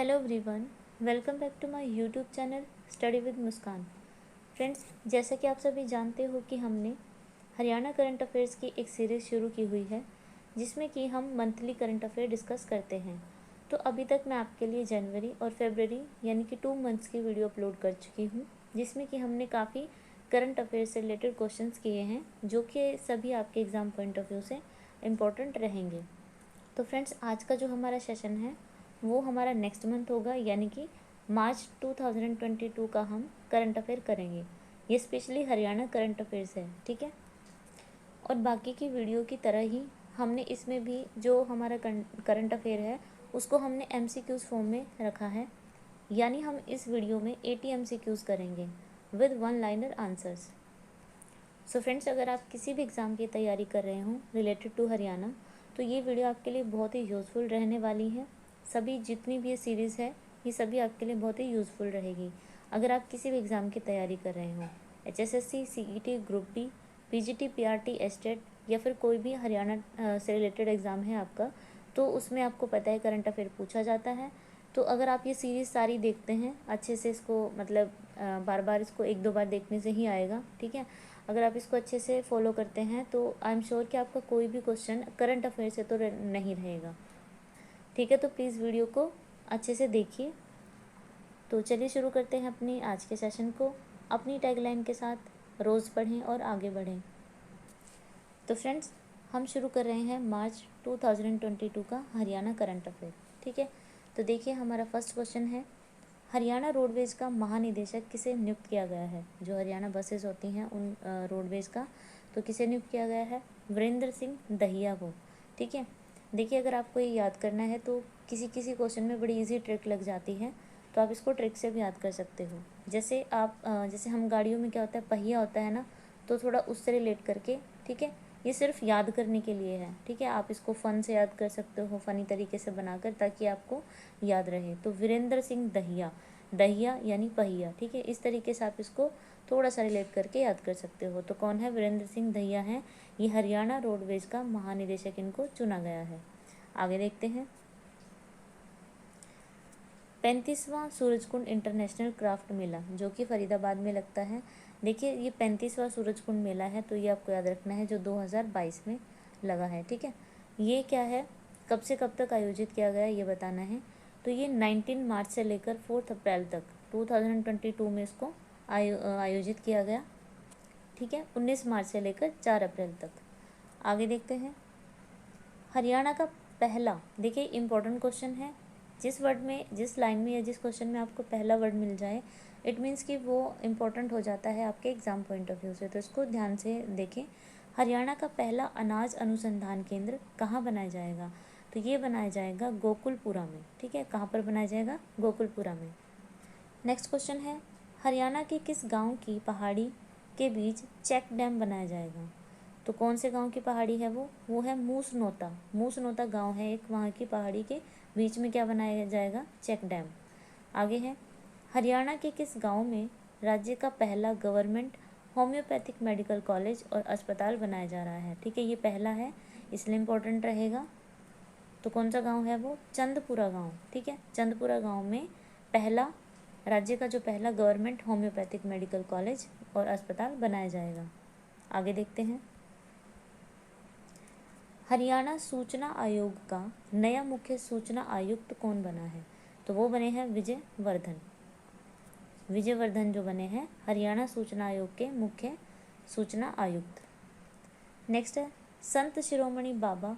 Hello everyone, welcome back to my YouTube channel study with Muskan. Friends, जैसा कि आप सभी जानते हो कि हमने हरियाणा करंट अफेयर्स की एक सीरीज़ शुरू की हुई है जिसमें कि हम मंथली करंट अफेयर डिस्कस करते हैं। तो अभी तक मैं आपके लिए जनवरी और फरवरी यानी कि 2 मंथ्स की वीडियो अपलोड कर चुकी हूँ, जिसमें कि हमने काफ़ी करंट अफेयर से रिलेटेड क्वेश्चंस किए हैं जो कि सभी आपके एग्ज़ाम पॉइंट ऑफ व्यू से इम्पोर्टेंट रहेंगे। तो फ्रेंड्स, आज का जो हमारा सेशन है वो हमारा नेक्स्ट मंथ होगा, यानी कि मार्च 2022 का हम करंट अफेयर करेंगे। ये स्पेशली हरियाणा करंट अफेयर्स है, ठीक है। और बाकी की वीडियो की तरह ही हमने इसमें भी जो हमारा करंट अफेयर है उसको हमने MCQs फॉर्म में रखा है, यानी हम इस वीडियो में 80 MCQs करेंगे with one liner answers. So friends, अगर आप किसी भी एग्ज़ाम की तैयारी कर रहे हो रिलेटेड टू हरियाणा, तो ये वीडियो आपके लिए बहुत ही यूज़फुल रहने वाली है। सभी जितनी भी ये सीरीज़ है ये सभी आपके लिए बहुत ही यूज़फुल रहेगी। अगर आप किसी भी एग्ज़ाम की तैयारी कर रहे हो, HSSC, CET, group D, PGT, PRT, estate या फिर कोई भी हरियाणा से रिलेटेड एग्ज़ाम है आपका, तो उसमें आपको पता है करंट अफेयर पूछा जाता है। तो अगर आप ये सीरीज़ सारी देखते हैं अच्छे से, इसको मतलब बार बार इसको 1-2 बार देखने से ही आएगा, ठीक है। अगर आप इसको अच्छे से फॉलो करते हैं तो आई एम श्योर कि आपका कोई भी क्वेश्चन करंट अफेयर से तो नहीं रहेगा, ठीक है। तो प्लीज़ वीडियो को अच्छे से देखिए। तो चलिए शुरू करते हैं अपनी आज के सेशन को अपनी टैगलाइन के साथ, रोज़ पढ़ें और आगे बढ़ें। तो फ्रेंड्स, हम शुरू कर रहे हैं मार्च 2022 का हरियाणा करंट अफेयर, ठीक है। तो देखिए, हमारा फर्स्ट क्वेश्चन है, हरियाणा रोडवेज का महानिदेशक किसे नियुक्त किया गया है। जो हरियाणा बसेस होती हैं उन रोडवेज का, तो किसे नियुक्त किया गया है? वीरेंद्र सिंह दहिया को, ठीक है। देखिए, अगर आपको ये याद करना है तो किसी किसी क्वेश्चन में बड़ी इजी ट्रिक लग जाती है, तो आप इसको ट्रिक से भी याद कर सकते हो। जैसे आप जैसे हम गाड़ियों में क्या होता है, पहिया होता है ना, तो थोड़ा उससे रिलेट करके, ठीक है। ये सिर्फ याद करने के लिए है, ठीक है। आप इसको फ़न से याद कर सकते हो, फ़नी तरीके से बनाकर, ताकि आपको याद रहे। तो वीरेंद्र सिंह दहिया, दहिया यानी पहिया, ठीक है। इस तरीके से आप इसको थोड़ा सा रिलेट करके याद कर सकते हो। तो कौन है? वीरेंद्र सिंह दहिया हैं, ये हरियाणा रोडवेज का महानिदेशक इनको चुना गया है। आगे देखते हैं, 35वां सूरजकुंड इंटरनेशनल क्राफ्ट मेला जो कि फरीदाबाद में लगता है। देखिए, ये 35वां सूरजकुंड मेला है, तो ये आपको याद रखना है, जो 2022 में लगा है, ठीक है। ये क्या है, कब से कब तक आयोजित किया गया ये बताना है। तो ये 19 मार्च से लेकर 4 अप्रैल तक 2022 में इसको आयोजित किया गया, ठीक है। 19 मार्च से लेकर 4 अप्रैल तक। आगे देखते हैं, हरियाणा का पहला, देखिए इंपॉर्टेंट क्वेश्चन है, जिस वर्ड में, जिस लाइन में या जिस क्वेश्चन में आपको पहला वर्ड मिल जाए, इट मीन्स कि वो इम्पोर्टेंट हो जाता है आपके एग्जाम पॉइंट ऑफ व्यू से। तो इसको ध्यान से देखें, हरियाणा का पहला अनाज अनुसंधान केंद्र कहाँ बनाया जाएगा? तो ये बनाया जाएगा गोकुलपुरा में, ठीक है। कहाँ पर बनाया जाएगा? गोकुलपुरा में। नेक्स्ट क्वेश्चन है, हरियाणा के किस गांव की पहाड़ी के बीच चेक डैम बनाया जाएगा? तो कौन से गांव की पहाड़ी है वो है मूसनोता। मूसनोता गांव है एक, वहाँ की पहाड़ी के बीच में क्या बनाया जाएगा? Check dam. आगे है, हरियाणा के किस गांव में राज्य का पहला गवर्नमेंट होम्योपैथिक मेडिकल कॉलेज और अस्पताल बनाया जा रहा है? ठीक है, ये पहला है इसलिए इम्पोर्टेंट रहेगा। तो कौन सा गांव है वो? चंदपुरा गांव, ठीक है। चंदपुरा गांव में पहला, राज्य का जो पहला गवर्नमेंट होम्योपैथिक मेडिकल कॉलेज और अस्पताल बनाया जाएगा। आगे देखते हैं, हरियाणा सूचना आयोग का नया मुख्य सूचना आयुक्त कौन बना है? तो वो बने हैं विजय वर्धन। विजय वर्धन जो बने हैं हरियाणा सूचना आयोग के मुख्य सूचना आयुक्त। नेक्स्ट है, संत शिरोमणि बाबा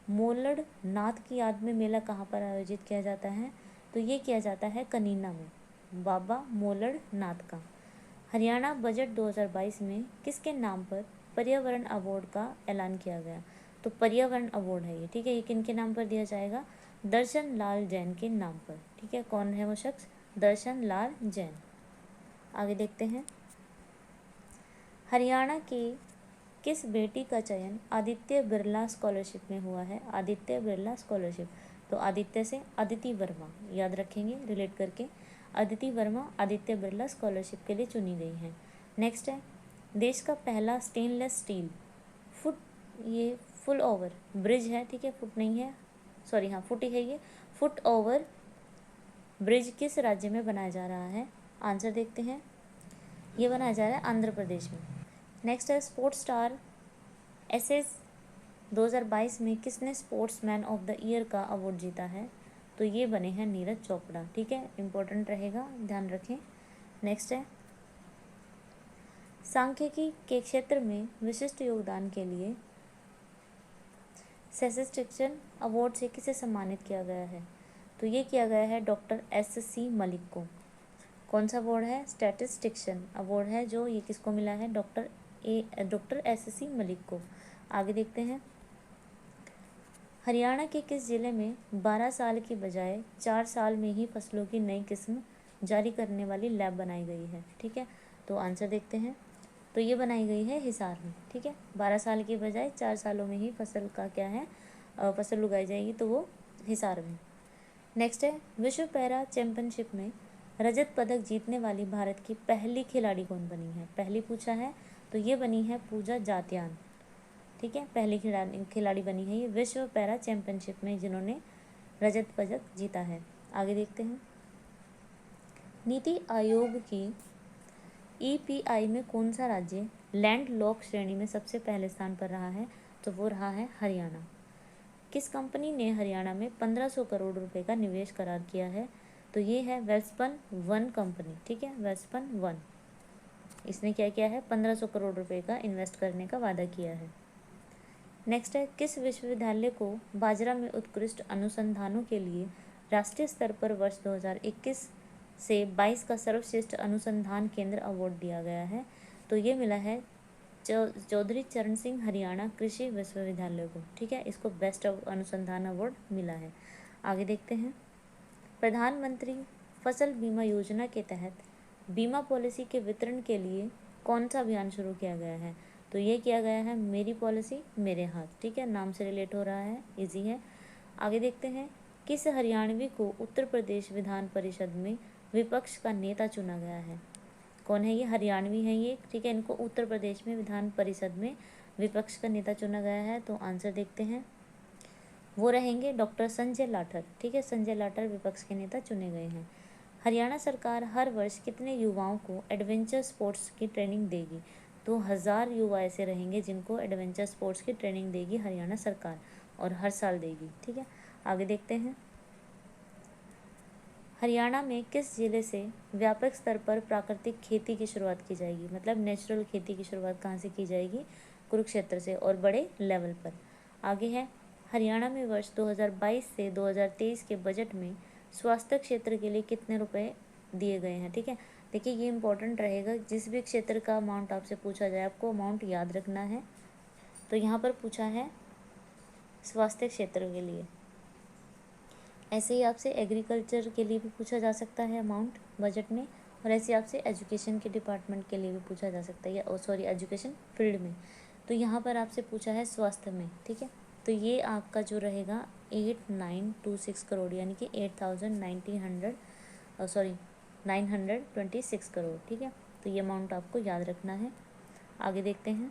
मोलड़ नाथ की याद में मेला कहाँ पर आयोजित किया जाता है? तो ये किया जाता है कनीना में, बाबा मोलड़ नाथ का। हरियाणा बजट 2022 में किसके नाम पर पर्यावरण अवार्ड का ऐलान किया गया? तो पर्यावरण अवार्ड है ये, ठीक है। ये किनके नाम पर दिया जाएगा? दर्शन लाल जैन के नाम पर, ठीक है। कौन है वो शख्स? दर्शन लाल जैन। आगे देखते हैं, हरियाणा की किस बेटी का चयन आदित्य बिरला स्कॉलरशिप में हुआ है? आदित्य बिरला स्कॉलरशिप, तो आदित्य से अदिति वर्मा, याद रखेंगे रिलेट करके। अदिति वर्मा आदित्य बिरला स्कॉलरशिप के लिए चुनी गई हैं। नेक्स्ट है, देश का पहला स्टेनलेस स्टील फुट, ये फुल ओवर ब्रिज है, ठीक है, फुट नहीं है, सॉरी हाँ फुट ही है ये, फुट ओवर ब्रिज किस राज्य में बनाया जा रहा है? आंसर देखते हैं, ये बनाया जा रहा है आंध्र प्रदेश में। नेक्स्ट है स्पोर्ट्स स्टार एसएस 2022 में किसने स्पोर्ट्समैन ऑफ द ईयर का अवार्ड जीता है? तो ये बने हैं नीरज चोपड़ा। ठीक है, इंपॉर्टेंट रहेगा, ध्यान रखें। नेक्स्ट है सांख्यिकी के क्षेत्र में विशिष्ट योगदान के लिए स्टैटिस्टिशियन अवार्ड से किसे सम्मानित किया गया है? तो ये किया गया है डॉक्टर एस.सी. मलिक को। कौन सा अवार्ड है? स्टैटिस्टिशियन अवार्ड है, जो ये किसको मिला है? Doctor SC. मलिक को। आगे देखते हैं, हरियाणा के किस जिले में 12 साल की बजाय 4 साल में ही फसलों की नई किस्म जारी करने वाली लैब बनाई गई है? ठीक है, तो आंसर देखते हैं, तो ये बनाई गई है हिसार में। ठीक है, 12 साल की बजाय 4 सालों में ही फसल का क्या है, फसल उगाई जाएगी, तो वो हिसार में। नेक्स्ट है विश्व पैरा चैंपियनशिप में रजत पदक जीतने वाली भारत की पहली खिलाड़ी कौन बनी है? पहली पूछा है, तो ये बनी है पूजा जात्यान। ठीक है, पहली खिलाड़ी बनी है ये विश्व पैरा चैंपियनशिप में, जिन्होंने रजत पदक जीता है। आगे देखते हैं, नीति आयोग की ईपीआई में कौन सा राज्य लैंड लॉक श्रेणी में सबसे पहले स्थान पर रहा है? तो वो रहा है हरियाणा। किस कंपनी ने हरियाणा में 1500 करोड़ रुपए का निवेश करार किया है? तो ये है वेल्सपन वन कंपनी। ठीक है, वेल्सपन वन, इसने क्या किया है? 1500 करोड़ रुपए का इन्वेस्ट करने का वादा किया है। नेक्स्ट है किस विश्वविद्यालय को बाजरा में उत्कृष्ट अनुसंधानों के लिए राष्ट्रीय स्तर पर वर्ष 2021 से 22 का सर्वश्रेष्ठ अनुसंधान केंद्र अवार्ड दिया गया है? तो ये मिला है चौधरी चरण सिंह हरियाणा कृषि विश्वविद्यालय को। ठीक है, इसको बेस्ट अनुसंधान अवार्ड मिला है। आगे देखते हैं, प्रधानमंत्री फसल बीमा योजना के तहत बीमा पॉलिसी के वितरण के लिए कौन सा अभियान शुरू किया गया है? तो ये किया गया है मेरी पॉलिसी मेरे हाथ। ठीक है, नाम से रिलेट हो रहा है, इजी है। आगे देखते हैं, किस हरियाणवी को उत्तर प्रदेश विधान परिषद में विपक्ष का नेता चुना गया है? कौन है ये? हरियाणवी है ये। ठीक है, इनको उत्तर प्रदेश में विधान परिषद में विपक्ष का नेता चुना गया है। तो आंसर देखते हैं, वो रहेंगे डॉक्टर संजय लाठर। ठीक है, संजय लाठर विपक्ष के नेता चुने गए हैं। हरियाणा सरकार हर वर्ष कितने युवाओं को एडवेंचर स्पोर्ट्स की ट्रेनिंग देगी? तो 1000 युवा ऐसे रहेंगे जिनको एडवेंचर स्पोर्ट्स की ट्रेनिंग देगी हरियाणा सरकार, और हर साल देगी। ठीक है, आगे देखते हैं, हरियाणा में किस जिले से व्यापक स्तर पर प्राकृतिक खेती की शुरुआत की जाएगी? मतलब नेचुरल खेती की शुरुआत कहाँ से की जाएगी? कुरुक्षेत्र से, और बड़े लेवल पर। आगे है, हरियाणा में वर्ष 2022 से 2023 के बजट में स्वास्थ्य क्षेत्र के लिए कितने रुपए दिए गए हैं? ठीक है, देखिए ये इंपॉर्टेंट रहेगा, जिस भी क्षेत्र का अमाउंट आपसे पूछा जाए आपको अमाउंट याद रखना है। तो यहाँ पर पूछा है स्वास्थ्य क्षेत्र के लिए। ऐसे ही आपसे एग्रीकल्चर के लिए भी पूछा जा सकता है अमाउंट बजट में, और ऐसे आपसे एजुकेशन के डिपार्टमेंट के लिए भी पूछा जा सकता है, या एजुकेशन फील्ड में। तो यहाँ पर आपसे पूछा है स्वास्थ्य में। ठीक है, तो ये आपका जो रहेगा 8926 करोड़, यानी कि 926 करोड़। ठीक है, तो ये अमाउंट आपको याद रखना है। आगे देखते हैं,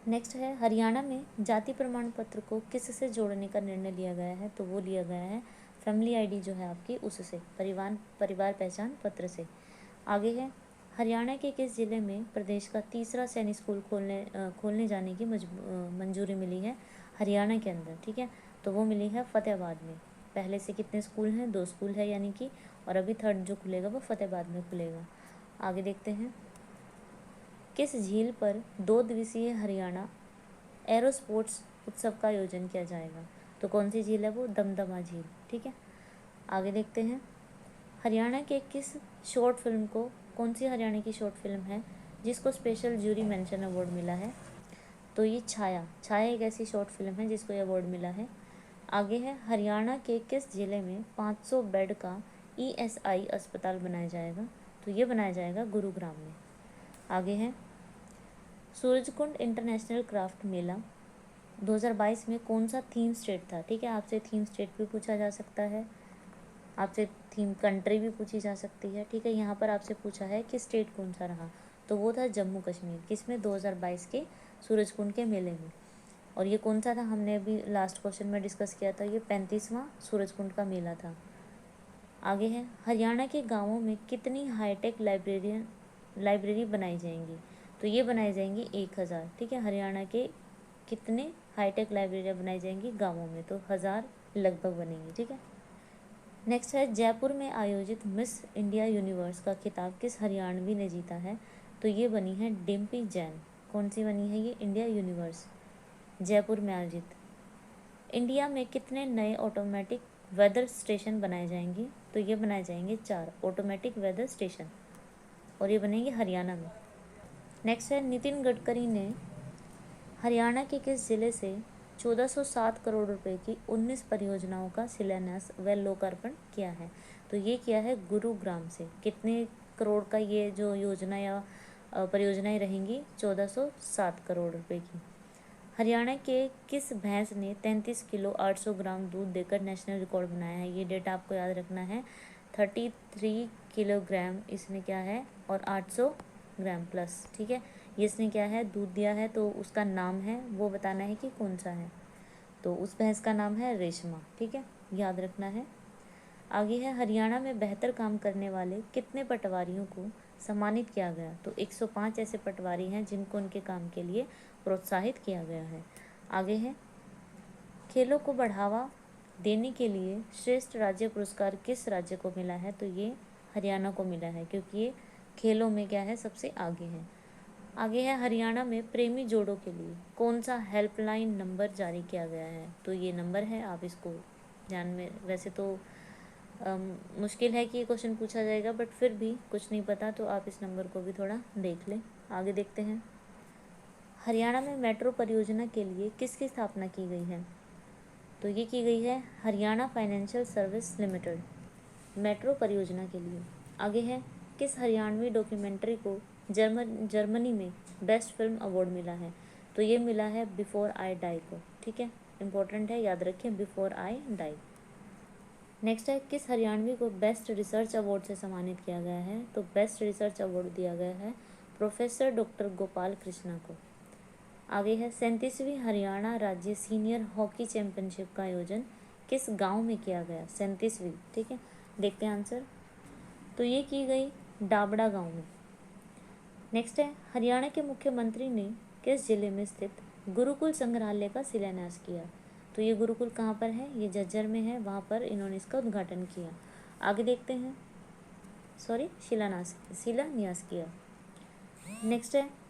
नेक्स्ट है, हरियाणा में जाति प्रमाण पत्र को किससे जोड़ने का निर्णय लिया गया है? तो वो लिया गया है फैमिली आईडी जो है आपकी, उससे, परिवार पहचान पत्र से। आगे है, हरियाणा के किस जिले में प्रदेश का तीसरा सैनिक स्कूल खोलने जाने की मंजूरी मिली है हरियाणा के अंदर? ठीक है, तो वो मिली है फतेहाबाद में। पहले से कितने स्कूल हैं? 2 स्कूल है यानी कि, और अभी थर्ड जो खुलेगा वो फतेहाबाद में खुलेगा। आगे देखते हैं, किस झील पर 2 दिवसीय हरियाणा एरो स्पोर्ट्स उत्सव का आयोजन किया जाएगा? तो कौन सी झील है वो? दमदमा झील। ठीक है, आगे देखते हैं, हरियाणा के किस शॉर्ट फिल्म को, कौन सी हरियाणा की शॉर्ट फिल्म है जिसको स्पेशल जूरी मेंशन अवार्ड मिला है? तो ये छाया एक ऐसी शॉर्ट फिल्म है जिसको ये अवार्ड मिला है। आगे है, हरियाणा के किस जिले में 500 बेड का ईएसआई अस्पताल बनाया जाएगा? तो ये बनाया जाएगा गुरुग्राम में। आगे है, सूरजकुंड इंटरनेशनल क्राफ्ट मेला 2022 में कौन सा थीम स्टेट था? ठीक है, आपसे थीम स्टेट भी पूछा जा सकता है, आपसे थीम कंट्री भी पूछी जा सकती है। ठीक है, यहाँ पर आपसे पूछा है कि स्टेट कौन सा रहा, तो वो था जम्मू कश्मीर। किसमें? 2022 के सूरजकुंड के मेले में। और ये कौन सा था, हमने अभी लास्ट क्वेश्चन में डिस्कस किया था, ये 35वां सूरजकुंड का मेला था। आगे है, हरियाणा के गाँवों में कितनी हाईटेक लाइब्रेरी बनाई जाएंगी? तो ये बनाई जाएंगी 1000। ठीक है, हरियाणा के कितने हाईटेक लाइब्रेरियाँ बनाई जाएंगी गाँवों में? तो 1000 लगभग बनेंगी। ठीक है, नेक्स्ट है, जयपुर में आयोजित मिस इंडिया यूनिवर्स का खिताब किस हरियाणवी ने जीता है? तो ये बनी है डिम्पी जैन। कौन सी बनी है ये? इंडिया यूनिवर्स, जयपुर में आयोजित। इंडिया में कितने नए ऑटोमेटिक वेदर स्टेशन बनाए जाएंगे? तो ये बनाए जाएंगे 4 ऑटोमेटिक वेदर स्टेशन, और ये बनेंगे हरियाणा में। नेक्स्ट है, नितिन गडकरी ने हरियाणा के किस जिले से 1407 करोड़ रुपए की 19 परियोजनाओं का शिलान्यास व लोकार्पण किया है? तो ये किया है गुरुग्राम से। कितने करोड़ का ये जो योजना या परियोजनाएं रहेंगी? 1407 करोड़ रुपए की। हरियाणा के किस भैंस ने 33 किलो 800 ग्राम दूध देकर नेशनल रिकॉर्ड बनाया है? ये डेटा आपको याद रखना है। 33 किलोग्राम इसने क्या है, और 800 ग्राम प्लस। ठीक है, ये इसने क्या है, दूध दिया है, तो उसका नाम है वो बताना है कि कौन सा है। तो उस भैंस का नाम है रेशमा। ठीक है, याद रखना है। आगे है, हरियाणा में बेहतर काम करने वाले कितने पटवारियों को सम्मानित किया गया? तो 105 ऐसे पटवारी हैं जिनको उनके काम के लिए प्रोत्साहित किया गया है। आगे है, खेलों को बढ़ावा देने के लिए श्रेष्ठ राज्य पुरस्कार किस राज्य को मिला है? तो ये हरियाणा को मिला है, क्योंकि ये खेलों में क्या है, सबसे आगे है। आगे है, हरियाणा में प्रेमी जोड़ों के लिए कौन सा हेल्पलाइन नंबर जारी किया गया है? तो ये नंबर है, आप इसको ध्यान में, वैसे तो मुश्किल है कि ये क्वेश्चन पूछा जाएगा, बट फिर भी कुछ नहीं पता तो आप इस नंबर को भी थोड़ा देख लें। आगे देखते हैं, हरियाणा में मेट्रो परियोजना के लिए किसकी स्थापना की गई है? तो ये की गई है Haryana financial service limited, metro परियोजना के लिए। आगे है, किस हरियाणवी डॉक्यूमेंट्री को जर्मनी में बेस्ट फिल्म अवार्ड मिला है? तो ये मिला है बिफोर आई डाई को। ठीक है, इंपॉर्टेंट है, याद रखें, बिफोर आई डाई। नेक्स्ट है, किस हरियाणवी को बेस्ट रिसर्च अवार्ड से सम्मानित किया गया है? तो बेस्ट रिसर्च अवार्ड दिया गया है प्रोफेसर डॉक्टर गोपाल कृष्णा को। आगे है, 37वीं हरियाणा राज्य सीनियर हॉकी चैंपियनशिप का आयोजन किस गांव में किया गया? 37वीं। ठीक है, देखते हैं आंसर। तो ये की गई डाबड़ा गांव में। नेक्स्ट है, हरियाणा के मुख्यमंत्री ने किस जिले में स्थित गुरुकुल संग्रहालय का शिलान्यास किया? तो ये गुरुकुल कहाँ पर है? ये झज्जर में है, वहाँ पर इन्होंने इसका उद्घाटन किया। आगे देखते हैं, शिलान्यास किया। नेक्स्ट है,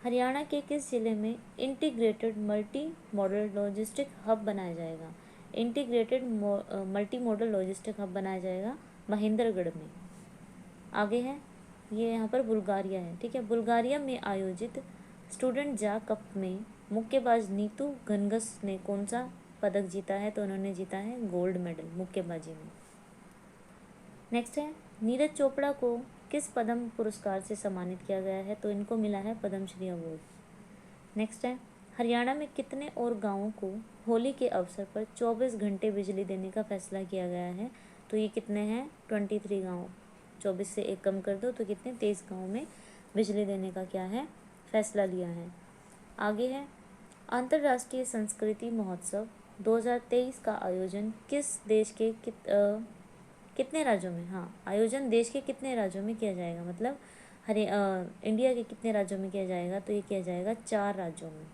हरियाणा के किस जिले में integrated multi modal logistic hub बनाया जाएगा? Integrated multi modal logistic hub बनाया जाएगा महेंद्रगढ़ में। आगे है, ये यहाँ पर बुल्गारिया है। ठीक है, बुल्गारिया में आयोजित स्टूडेंट जा कप में मुक्केबाज नीतू घनघस ने कौन सा पदक जीता है? तो उन्होंने जीता है गोल्ड मेडल मुक्केबाजी में। नेक्स्ट है, नीरज चोपड़ा को किस पद्म पुरस्कार से सम्मानित किया गया है? तो इनको मिला है पद्मश्री अवार्ड। नेक्स्ट है, हरियाणा में कितने और गाँवों को होली के अवसर पर 24 घंटे बिजली देने का फैसला किया गया है? तो ये कितने हैं? 23 गाँव। 24 से 1 कम कर दो तो कितने? 23 गाँव में बिजली देने का क्या है, फैसला लिया है। आगे है, अंतर्राष्ट्रीय संस्कृति महोत्सव 2023 का आयोजन किस देश के कितने राज्यों में, आयोजन देश के कितने राज्यों में किया जाएगा? मतलब इंडिया के कितने राज्यों में किया जाएगा? तो ये किया जाएगा 4 राज्यों में।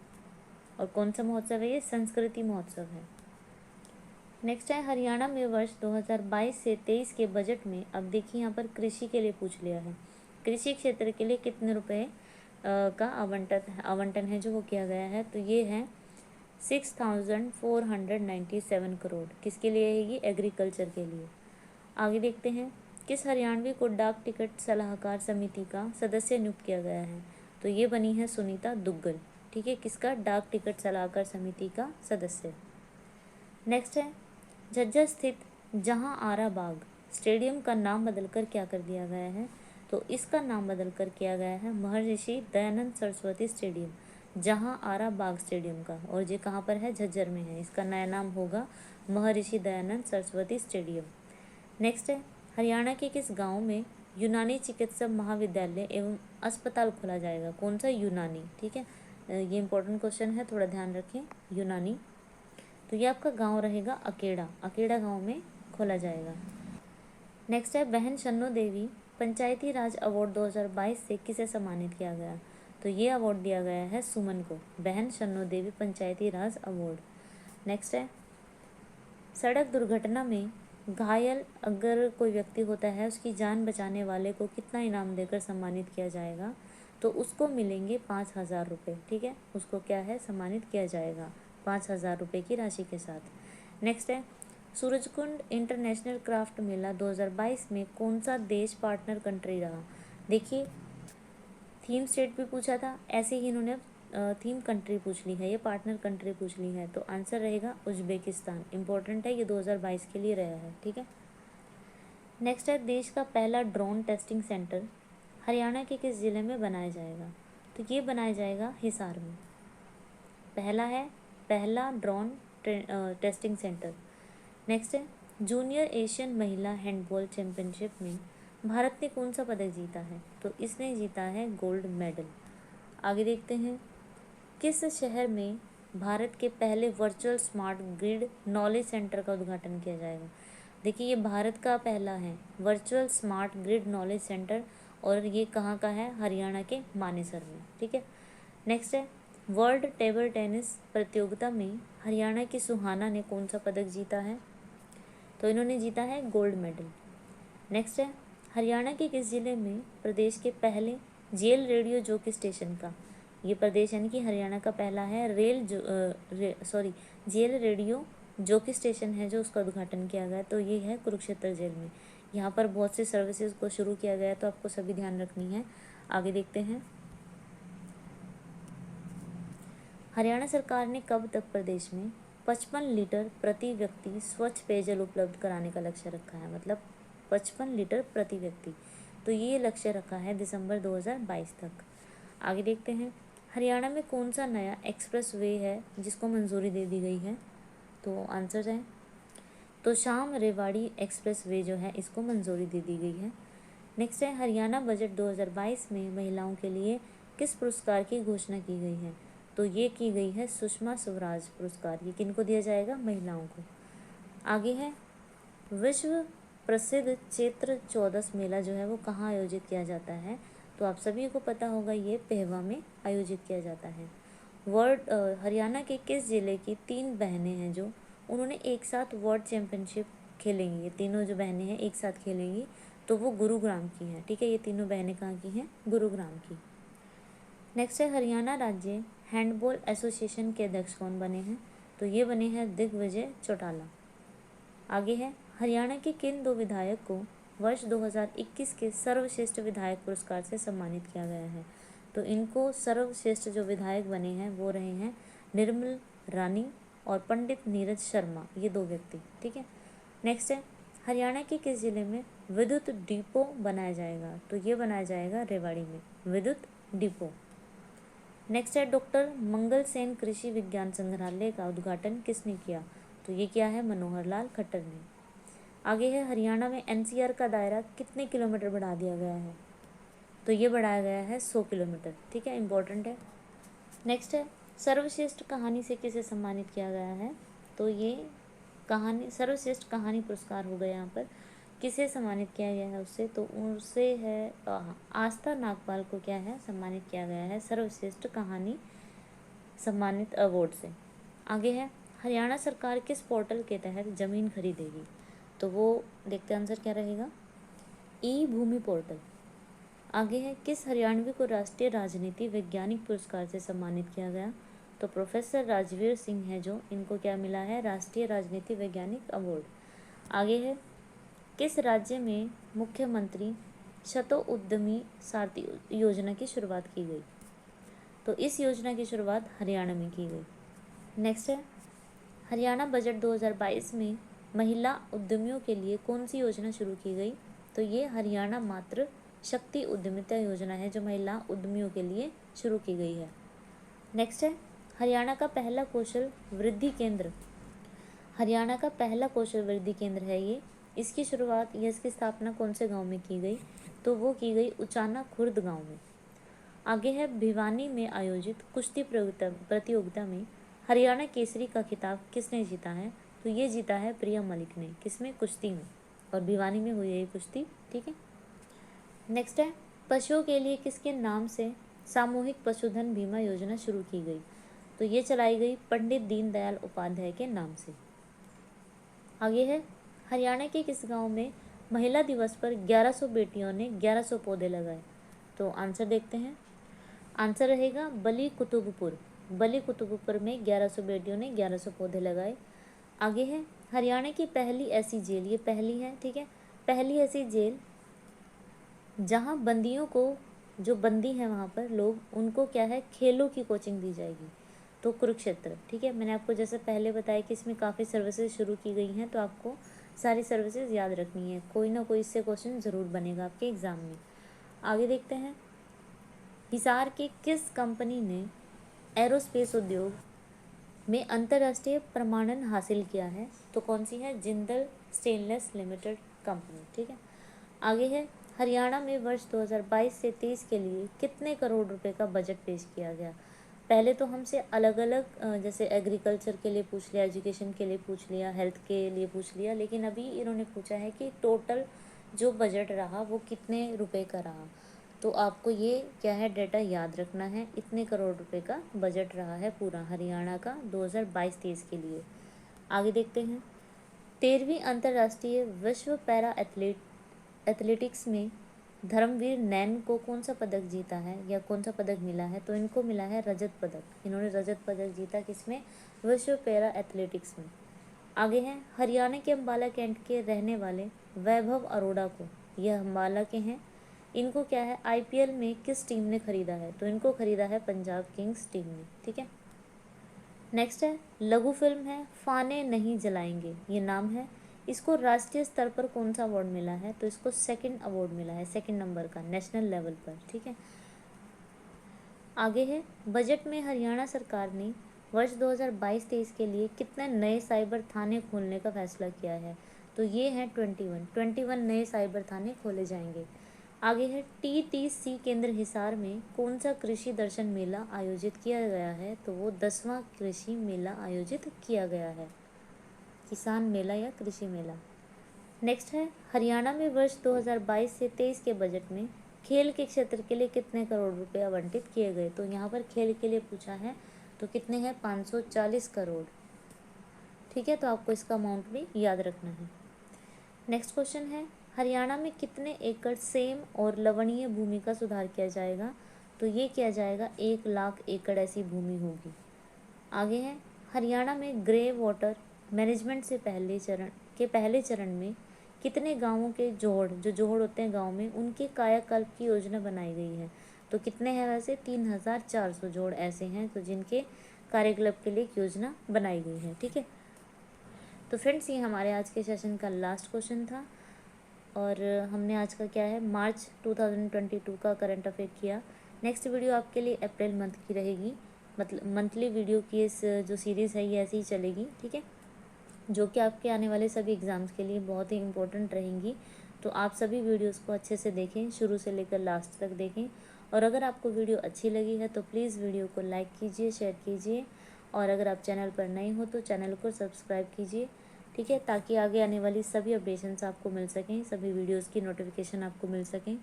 और कौन सा महोत्सव है ये? संस्कृति महोत्सव है। नेक्स्ट है, हरियाणा में वर्ष 2022 से 23 के बजट में, अब देखिए यहाँ पर कृषि के लिए पूछ लिया है, कृषि क्षेत्र के लिए कितने रुपए का आवंटन है जो वो किया गया है? तो ये है 6497 करोड़। किसके लिए है ये? एग्रीकल्चर के लिए। आगे देखते हैं, किस हरियाणवी को डाक टिकट सलाहकार समिति का सदस्य नियुक्त किया गया है? तो ये बनी है सुनीता दुग्गल। ठीक है, किसका? डाक टिकट सलाहकार समिति का सदस्य। नेक्स्ट है, झज्जर स्थित जहां आरा बाग स्टेडियम का नाम बदलकर क्या कर दिया गया है? तो इसका नाम बदलकर किया गया है महर्षि दयानंद सरस्वती स्टेडियम, जहां आरा बाग स्टेडियम का, और ये कहाँ पर है? झज्जर में है। इसका नया नाम होगा महर्षि दयानंद सरस्वती स्टेडियम। नेक्स्ट है, हरियाणा के किस गांव में यूनानी चिकित्सा महाविद्यालय एवं अस्पताल खोला जाएगा? कौन सा? यूनानी। ठीक है, ये इंपॉर्टेंट क्वेश्चन है, थोड़ा ध्यान रखें। यूनानी। तो ये आपका गांव रहेगा अकेड़ा, अकेड़ा गांव में खोला जाएगा। नेक्स्ट है बहन शन्नो देवी पंचायती राज अवार्ड 2022 से किसे सम्मानित किया गया? तो ये अवार्ड दिया गया है सुमन को, बहन शन्नो देवी पंचायती राज अवार्ड। नेक्स्ट है सड़क दुर्घटना में घायल अगर कोई व्यक्ति होता है, उसकी जान बचाने वाले को कितना इनाम देकर सम्मानित किया जाएगा? तो उसको मिलेंगे 5,000 रुपये। ठीक है, उसको क्या है, सम्मानित किया जाएगा 5,000 रुपये की राशि के साथ। नेक्स्ट है सूरजकुंड इंटरनेशनल क्राफ्ट मेला 2022 में कौन सा देश पार्टनर कंट्री रहा? देखिए थीम स्टेट भी पूछा था, ऐसे ही इन्होंने थीम कंट्री पूछ ली है, ये पार्टनर कंट्री पूछ ली है, तो आंसर रहेगा उज्बेकिस्तान। इंपॉर्टेंट है, ये 2022 के लिए रहा है। ठीक है, नेक्स्ट है देश का पहला ड्रोन टेस्टिंग सेंटर हरियाणा के किस ज़िले में बनाया जाएगा? तो ये बनाया जाएगा हिसार में। पहला ड्रोन टेस्टिंग सेंटर। नेक्स्ट है जूनियर एशियन महिला हैंडबॉल चैंपियनशिप में भारत ने कौन सा पदक जीता है? तो इसने जीता है गोल्ड मेडल। आगे देखते हैं किस शहर में भारत के पहले virtual smart grid knowledge centre का उद्घाटन किया जाएगा? देखिए ये भारत का पहला है virtual smart grid knowledge centre, और ये कहाँ का है? हरियाणा के मानेसर में। ठीक है, नेक्स्ट है वर्ल्ड टेबल टेनिस प्रतियोगिता में हरियाणा की सुहाना ने कौन सा पदक जीता है? तो इन्होंने जीता है गोल्ड मेडल। नेक्स्ट है हरियाणा के किस जिले में प्रदेश के पहले जेल रेडियो जोकी स्टेशन का, ये प्रदेश यानी कि हरियाणा का पहला है जेल रेडियो जोकी स्टेशन है जो उसका उद्घाटन किया गया, तो ये है कुरुक्षेत्र जेल में। यहाँ पर बहुत सी सर्विसेज को शुरू किया गया, तो आपको सभी ध्यान रखनी है। आगे देखते हैं हरियाणा सरकार ने कब तक प्रदेश में 55 लीटर प्रति व्यक्ति स्वच्छ पेयजल उपलब्ध कराने का लक्ष्य रखा है? मतलब 55 लीटर प्रति व्यक्ति, तो ये लक्ष्य रखा है दिसंबर 2022 तक। आगे देखते हैं हरियाणा में कौन सा नया एक्सप्रेस वे है जिसको मंजूरी दे दी गई है? तो आंसर है तो शाम रेवाड़ी एक्सप्रेस वे जो है इसको मंजूरी दे दी गई है। नेक्स्ट है हरियाणा बजट 2022 में महिलाओं के लिए किस पुरस्कार की घोषणा की गई है? तो ये की गई है सुषमा स्वराज पुरस्कार। ये किनको दिया जाएगा? महिलाओं को। आगे है विश्व प्रसिद्ध चैत्र चौदस मेला जो है वो कहाँ आयोजित किया जाता है? तो आप सभी को पता होगा ये पेहवा में आयोजित किया जाता है। हरियाणा के किस जिले की 3 बहनें हैं जो उन्होंने एक साथ वर्ल्ड चैम्पियनशिप खेलेंगी? ये तीनों जो बहनें हैं एक साथ खेलेंगी, तो वो गुरुग्राम की हैं। ठीक है, ये तीनों बहनें कहाँ की हैं? गुरुग्राम की। नेक्स्ट है हरियाणा राज्य हैंडबॉल एसोसिएशन के अध्यक्ष कौन बने हैं? तो ये बने हैं दिग्विजय चौटाला। आगे है हरियाणा के किन 2 विधायक को वर्ष 2021 के सर्वश्रेष्ठ विधायक पुरस्कार से सम्मानित किया गया है? तो इनको सर्वश्रेष्ठ जो विधायक बने हैं वो रहे हैं निर्मल रानी और पंडित नीरज शर्मा, ये 2 व्यक्ति। ठीक है, नेक्स्ट है हरियाणा के किस जिले में विद्युत डिपो बनाया जाएगा? तो ये बनाया जाएगा रेवाड़ी में विद्युत डिपो। नेक्स्ट है डॉक्टर मंगल सेन कृषि विज्ञान संग्रहालय का उद्घाटन किसने किया? तो ये क्या है? मनोहर लाल खट्टर ने। आगे है हरियाणा में एनसीआर का दायरा कितने किलोमीटर बढ़ा दिया गया है? तो ये बढ़ाया गया है 100 किलोमीटर। ठीक है, इंपॉर्टेंट है। नेक्स्ट है सर्वश्रेष्ठ कहानी से किसे सम्मानित किया गया है? तो ये कहानी सर्वश्रेष्ठ कहानी पुरस्कार हो गया। यहाँ पर किसे सम्मानित किया गया है उससे? तो उससे है आस्था नागपाल को क्या है सम्मानित किया गया है सर्वश्रेष्ठ कहानी सम्मानित अवार्ड से। आगे है हरियाणा सरकार किस पोर्टल के तहत ज़मीन खरीदेगी? तो वो देखते हैं आंसर क्या रहेगा, ई भूमि पोर्टल। आगे है किस हरियाणवी को राष्ट्रीय राजनीति वैज्ञानिक पुरस्कार से सम्मानित किया गया? तो प्रोफेसर राजवीर सिंह है जो इनको क्या मिला है? राष्ट्रीय राजनीति वैज्ञानिक अवार्ड। आगे है किस राज्य में मुख्यमंत्री शतो उद्यमी सारथी योजना की शुरुआत की गई? तो इस योजना की शुरुआत हरियाणा में की गई। नेक्स्ट है हरियाणा बजट 2022 में महिला उद्यमियों के लिए कौन सी योजना शुरू की गई? तो ये हरियाणा मातृ शक्ति उद्यमिता योजना है जो महिला उद्यमियों के लिए शुरू की गई है। नेक्स्ट है हरियाणा का पहला कौशल वृद्धि केंद्र। हरियाणा का पहला कौशल वृद्धि केंद्र है ये। इसकी शुरुआत या इसकी स्थापना कौन से गांव में की गई? तो वो की गई उचाना खुर्द गांव में। आगे है भिवानी में आयोजित कुश्ती प्रतियोगिता में हरियाणा केसरी का खिताब किसने जीता है? तो ये जीता है प्रिया मलिक ने। किसमें? कुश्ती में। और भिवानी में हुई है ये कुश्ती, ठीक है। नेक्स्ट है पशुओं के लिए किसके नाम से सामूहिक पशुधन बीमा योजना शुरू की गई? तो ये चलाई गई पंडित दीनदयाल उपाध्याय के नाम से। आगे है हरियाणा के किस गांव में महिला दिवस पर 1100 बेटियों ने 1100 पौधे लगाए? तो आंसर देखते हैं। आंसर रहेगा बली कुतुबपुर। बली कुतुबपुर में 1100 बेटियों ने 1100 पौधे लगाए। आगे है हरियाणा की पहली ऐसी जेल, ये पहली है, ठीक है, पहली ऐसी जेल जहाँ बंदियों को, जो बंदी हैं वहाँ पर लोग, उनको क्या है, खेलों की कोचिंग दी जाएगी। तो कुरुक्षेत्र, ठीक है। मैंने आपको जैसे पहले बताया कि इसमें काफ़ी सर्विसेज शुरू की गई हैं, तो आपको सारी सर्विसेज याद रखनी है। कोई ना कोई इससे क्वेश्चन ज़रूर बनेगा आपके एग्ज़ाम में। आगे देखते हैं हिसार की किस कंपनी ने एरोस्पेस उद्योग में अंतर्राष्ट्रीय प्रमाणन हासिल किया है? तो कौन सी है? जिंदल स्टेनलेस लिमिटेड कंपनी, ठीक है। आगे है हरियाणा में वर्ष 2022 से 23 के लिए कितने करोड़ रुपए का बजट पेश किया गया? पहले तो हमसे अलग अलग जैसे एग्रीकल्चर के लिए पूछ लिया, एजुकेशन के लिए पूछ लिया, हेल्थ के लिए पूछ लिया, लेकिन अभी इन्होंने पूछा है कि टोटल जो बजट रहा वो कितने रुपए का रहा। तो आपको ये क्या है, डेटा याद रखना है। इतने करोड़ रुपए का बजट रहा है पूरा हरियाणा का 2022-23 के लिए। आगे देखते हैं 13वीं अंतर्राष्ट्रीय विश्व पैरा एथलेटिक्स में धर्मवीर नैन को कौन सा पदक जीता है या कौन सा पदक मिला है? तो इनको मिला है रजत पदक। इन्होंने रजत पदक जीता किसमें? विश्व पैरा एथलेटिक्स में। आगे हैं हरियाणा के अम्बाला कैंट के रहने वाले वैभव अरोड़ा को, यह अम्बाला के हैं, इनको क्या है, आईपीएल में किस टीम ने खरीदा है? तो इनको खरीदा है पंजाब किंग्स टीम ने, ठीक है। नेक्स्ट है लघु फिल्म है फाने नहीं जलाएंगे, ये नाम है, इसको राष्ट्रीय स्तर पर कौन सा अवार्ड मिला है? तो इसको सेकंड अवार्ड मिला है, सेकंड नंबर का, नेशनल लेवल पर, ठीक है। आगे है बजट में हरियाणा सरकार ने वर्ष 2022-23 के लिए कितने नए साइबर थाने खोलने का फैसला किया है? तो ये हैं 21 नए साइबर थाने खोले जाएंगे। आगे है टीटीसी केंद्र हिसार में कौन सा कृषि दर्शन मेला आयोजित किया गया है? तो वो 10वां कृषि मेला आयोजित किया गया है, किसान मेला या कृषि मेला। नेक्स्ट है हरियाणा में वर्ष 2022 से 23 के बजट में खेल के क्षेत्र के लिए कितने करोड़ रुपए आवंटित किए गए? तो यहाँ पर खेल के लिए पूछा है, तो कितने हैं? 540 करोड़, ठीक है। तो आपको इसका अमाउंट भी याद रखना है। नेक्स्ट क्वेश्चन है हरियाणा में कितने एकड़ सेम और लवणीय भूमि का सुधार किया जाएगा? तो ये किया जाएगा 1 लाख एकड़ ऐसी भूमि होगी। आगे है हरियाणा में ग्रे वाटर मैनेजमेंट से पहले चरण में कितने गांवों के जो जोड़ होते हैं गांव में, उनके कायाकल्प की योजना बनाई गई है? तो कितने हैं वैसे? 3400 जोड़ ऐसे हैं तो जिनके कार्यकल्प के लिए एक योजना बनाई गई है, ठीक है। तो फ्रेंड्स ये हमारे आज के सेशन का लास्ट क्वेश्चन था और हमने आज का क्या है, मार्च 2022 का करंट अफेयर किया। नेक्स्ट वीडियो आपके लिए अप्रैल मंथ की रहेगी, मतलब मंथली वीडियो की इस जो सीरीज़ है ये ऐसी ही चलेगी, ठीक है, जो कि आपके आने वाले सभी एग्ज़ाम्स के लिए बहुत ही इम्पोर्टेंट रहेंगी। तो आप सभी वीडियोस को अच्छे से देखें, शुरू से लेकर लास्ट तक देखें। और अगर आपको वीडियो अच्छी लगी है तो प्लीज़ वीडियो को लाइक कीजिए, शेयर कीजिए, और अगर आप चैनल पर नए हो तो चैनल को सब्सक्राइब कीजिए, ठीक है, ताकि आगे आने वाली सभी अपडेशंस आपको मिल सकें, सभी वीडियोज़ की नोटिफिकेशन आपको मिल सकें।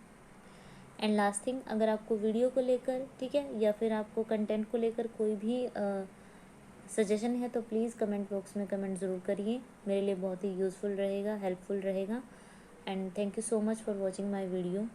एंड लास्ट थिंग, अगर आपको वीडियो को लेकर, ठीक है, या फिर आपको कंटेंट को लेकर कोई भी सजेशन है तो प्लीज़ कमेंट बॉक्स में कमेंट ज़रूर करिए, मेरे लिए बहुत ही यूज़फुल रहेगा, हेल्पफुल रहेगा। And thank you so much for watching my video.